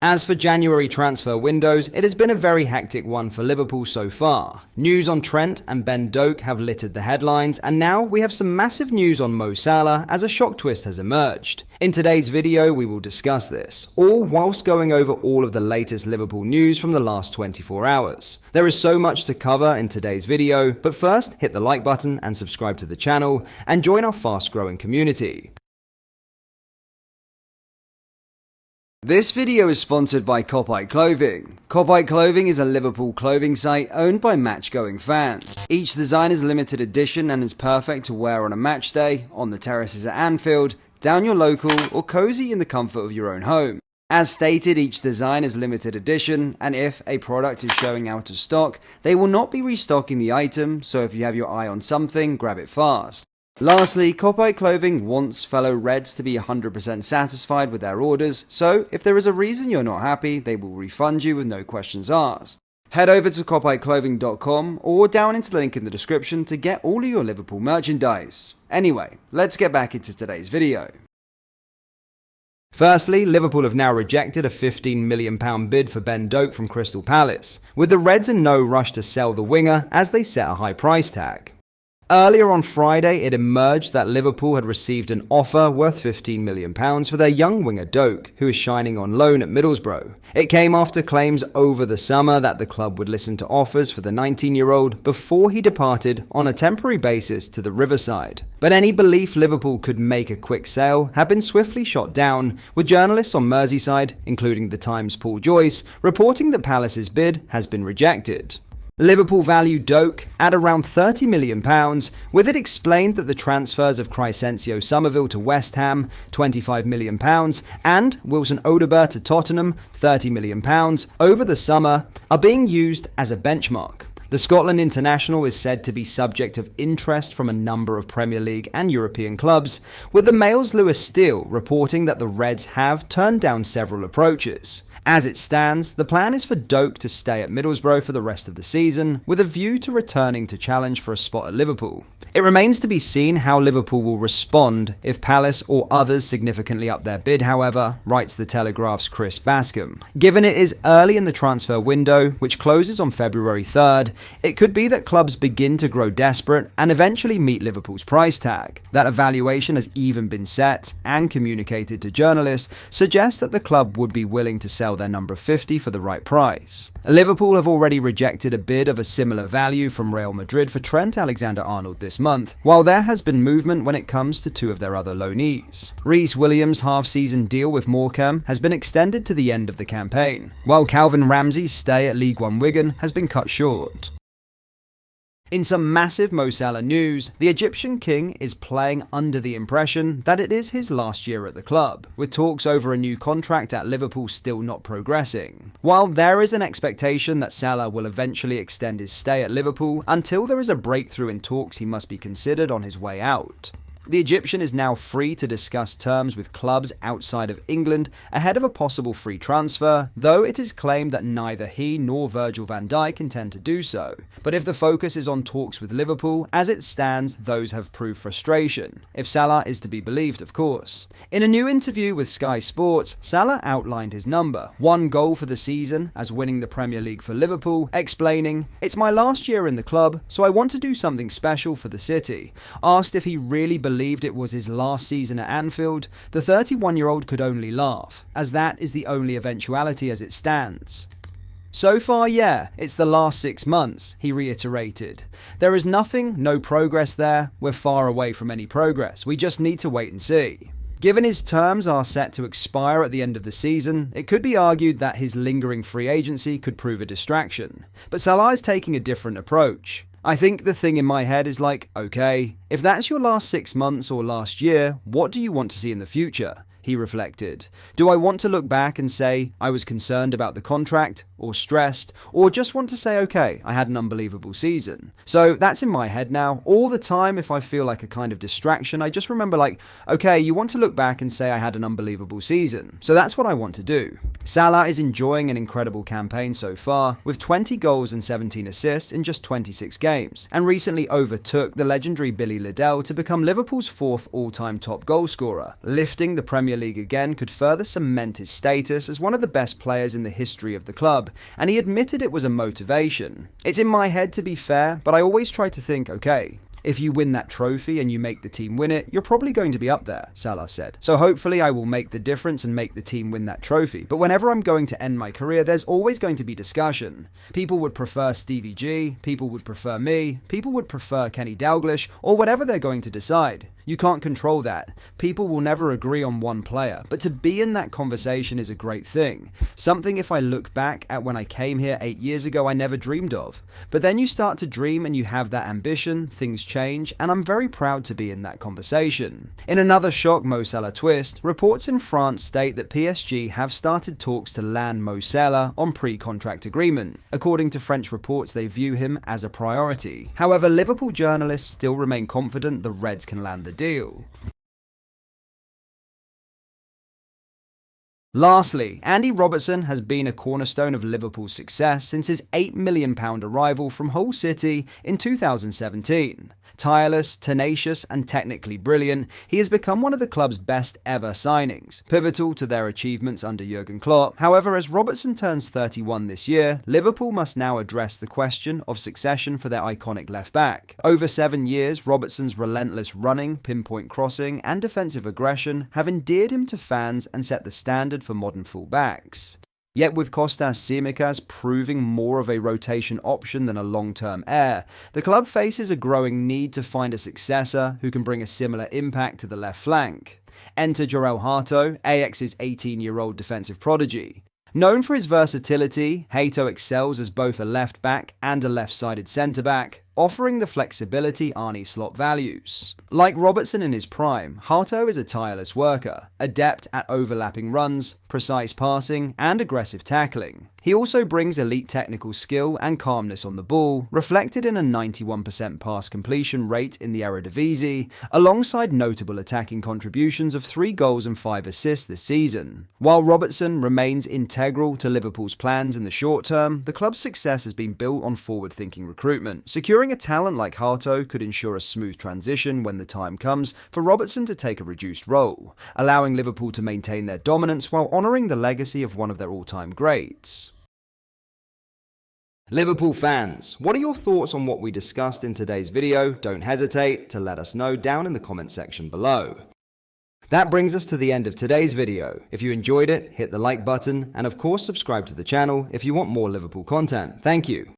As for January transfer windows, it has been a very hectic one for Liverpool so far. News on Trent and Ben Doak have littered the headlines, and now we have some massive news on Mo Salah as a shock twist has emerged. In today's video, we will discuss this, all whilst going over all of the latest Liverpool news from the last 24 hours. There is so much to cover in today's video, but first hit the like button and subscribe to the channel, and join our fast-growing community. This video is sponsored by Clothing. Clothing is a Liverpool clothing site owned by match-going fans. Each design is limited edition and is perfect to wear on a match day, on the terraces at Anfield, down your local, or cozy in the comfort of your own home. As stated, each design is limited edition, and if a product is showing out of stock, they will not be restocking the item, so if you have your eye on something, grab it fast. Lastly, Clothing wants fellow Reds to be 100% satisfied with their orders, so if there is a reason you're not happy, they will refund you with no questions asked. Head over to clothing.com or down into the link in the description to get all of your Liverpool merchandise. Anyway, let's get back into today's video. Firstly, Liverpool have now rejected a £15 million bid for Ben Doak from Crystal Palace, with the Reds in no rush to sell the winger as they set a high price tag. Earlier on Friday, it emerged that Liverpool had received an offer worth £15 million for their young winger Doak, who is shining on loan at Middlesbrough. It came after claims over the summer that the club would listen to offers for the 19-year-old before he departed on a temporary basis to the Riverside. But any belief Liverpool could make a quick sale had been swiftly shot down, with journalists on Merseyside, including The Times' Paul Joyce, reporting that Palace's bid has been rejected. Liverpool valued Doak at around £30 million, with it explained that the transfers of Crysencio Somerville to West Ham, £25 million, and Wilson Odobert to Tottenham, £30 million, over the summer, are being used as a benchmark. The Scotland international is said to be subject of interest from a number of Premier League and European clubs, with the Mail's Lewis Steele reporting that the Reds have turned down several approaches. As it stands, the plan is for Doak to stay at Middlesbrough for the rest of the season, with a view to returning to challenge for a spot at Liverpool. It remains to be seen how Liverpool will respond if Palace or others significantly up their bid, however, writes The Telegraph's Chris Bascom. Given it is early in the transfer window, which closes on February 3rd, it could be that clubs begin to grow desperate and eventually meet Liverpool's price tag. That a valuation has even been set and communicated to journalists suggests that the club would be willing to sell their number 50 for the right price. Liverpool have already rejected a bid of a similar value from Real Madrid for Trent Alexander-Arnold this month, while there has been movement when it comes to two of their other loanees. Reece Williams' half-season deal with Morecambe has been extended to the end of the campaign, while Calvin Ramsey's stay at League One Wigan has been cut short. In some massive Mo Salah news, the Egyptian king is playing under the impression that it is his last year at the club, with talks over a new contract at Liverpool still not progressing. While there is an expectation that Salah will eventually extend his stay at Liverpool, until there is a breakthrough in talks he must be considered on his way out. The Egyptian is now free to discuss terms with clubs outside of England ahead of a possible free transfer, though it is claimed that neither he nor Virgil van Dijk intend to do so. But if the focus is on talks with Liverpool, as it stands, those have proved frustration. If Salah is to be believed, of course. In a new interview with Sky Sports, Salah outlined his number, one goal for the season, as winning the Premier League for Liverpool, explaining, "It's my last year in the club, so I want to do something special for the city." Asked if he really believed it was his last season at Anfield, the 31-year-old could only laugh, as that is the only eventuality as it stands. "So far, yeah, it's the last 6 months," he reiterated. "There is nothing, no progress there. We're far away from any progress. We just need to wait and see." Given his terms are set to expire at the end of the season, it could be argued that his lingering free agency could prove a distraction. But Salah is taking a different approach. "I think the thing in my head is like, okay, if that's your last 6 months or last year, what do you want to see in the future?" He reflected. "Do I want to look back and say, I was concerned about the contract? or stressed, or just want to say, okay, I had an unbelievable season. So that's in my head now. All the time, if I feel like a kind of distraction, I just remember like, okay, you want to look back and say I had an unbelievable season. So that's what I want to do. Salah is enjoying an incredible campaign so far, with 20 goals and 17 assists in just 26 games, and recently overtook the legendary Billy Liddell to become Liverpool's fourth all-time top goal scorer. Lifting the Premier League again could further cement his status as one of the best players in the history of the club, and he admitted it was a motivation. It's in my head, to be fair, but I always try to think, okay, if you win that trophy and you make the team win it, you're probably going to be up there, Salah said. So hopefully I will make the difference and make the team win that trophy. But whenever I'm going to end my career, there's always going to be discussion. People would prefer Stevie G, people would prefer me, people would prefer Kenny Dalglish, or whatever they're going to decide. You can't control that. People will never agree on one player, but to be in that conversation is a great thing. Something, if I look back at when I came here 8 years ago, I never dreamed of. But then you start to dream and you have that ambition, things change, and I'm very proud to be in that conversation. In another shock Mo Salah twist, reports in France state that PSG have started talks to land Mo Salah on pre-contract agreement. According to French reports, they view him as a priority. However, Liverpool journalists still remain confident the Reds can land the deal. Lastly, Andy Robertson has been a cornerstone of Liverpool's success since his £8 million arrival from Hull City in 2017. Tireless, tenacious, and technically brilliant, he has become one of the club's best ever signings, pivotal to their achievements under Jurgen Klopp. However, as Robertson turns 31 this year, Liverpool must now address the question of succession for their iconic left-back. Over 7 years, Robertson's relentless running, pinpoint crossing, and defensive aggression have endeared him to fans and set the standard for modern fullbacks. Yet with Kostas Tsimikas proving more of a rotation option than a long-term heir, the club faces a growing need to find a successor who can bring a similar impact to the left flank. Enter Jorel Hato, Ajax's 18-year-old defensive prodigy. Known for his versatility, Hato excels as both a left-back and a left-sided centre-back, offering the flexibility Arne Slot values. Like Robertson in his prime, Hato is a tireless worker, adept at overlapping runs, precise passing, and aggressive tackling. He also brings elite technical skill and calmness on the ball, reflected in a 91% pass completion rate in the Eredivisie, alongside notable attacking contributions of 3 goals and 5 assists this season. While Robertson remains integral to Liverpool's plans in the short term, the club's success has been built on forward-thinking recruitment. Securing a talent like Hato could ensure a smooth transition when the time comes for Robertson to take a reduced role, allowing Liverpool to maintain their dominance while honouring the legacy of one of their all-time greats. Liverpool fans, what are your thoughts on what we discussed in today's video? Don't hesitate to let us know down in the comment section below. That brings us to the end of today's video. If you enjoyed it, hit the like button and of course subscribe to the channel if you want more Liverpool content. Thank you.